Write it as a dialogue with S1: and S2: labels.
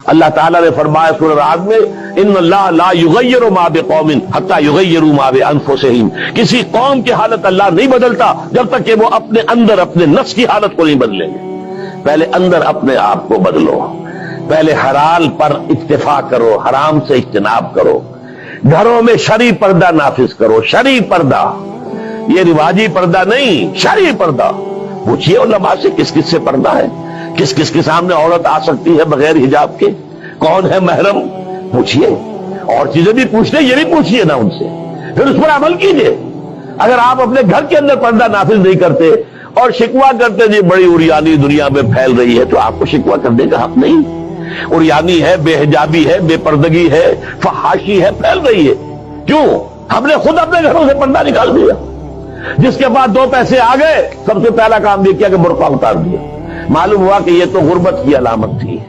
S1: अल्लाह ताला ने फरमाया सूरह राद में, इन्नल्लाह ला युगय्यिरु मा बिकौमिन हत्ता युगय्यिरु मा बिअनफुसिहिम। किसी कौम की हालत अल्लाह नहीं बदलता जब तक कि वो अपने अंदर अपने नफ्स की हालत को नहीं बदलेंगे। पहले अंदर अपने आप को बदलो, पहले हलाल पर इत्तिफा करो, हराम से इज्तनाब करो, घरों में शरई पर्दा नाफिज करो। शरई पर्दा, ये रिवाजी पर्दा नहीं, शरई पर्दा। पूछिए उलमा से किस किस से पर्दा है, किस किस के सामने औरत आ सकती है बगैर हिजाब के, कौन है महरम, पूछिए। और चीजें भी पूछ ले, ये भी पूछिए ना उनसे, फिर उस पर अमल कीजिए। अगर आप अपने घर के अंदर पर्दा नाफिज नहीं करते और शिकवा करते जी बड़ी उरियानी दुनिया में फैल रही है, तो आपको शिकवा करने का हक नहीं। उरियानी है, बेहिजाबी है, बेपर्दगी है, फहाशी है, फैल रही है। क्यों? हमने खुद अपने घरों से पर्दा निकाल दिया। जिसके बाद दो पैसे आ गए, सबसे पहला काम ये किया कि बुर्का उतार दिया। मालूम हुआ कि ये तो गुर्बत की अलामत थी।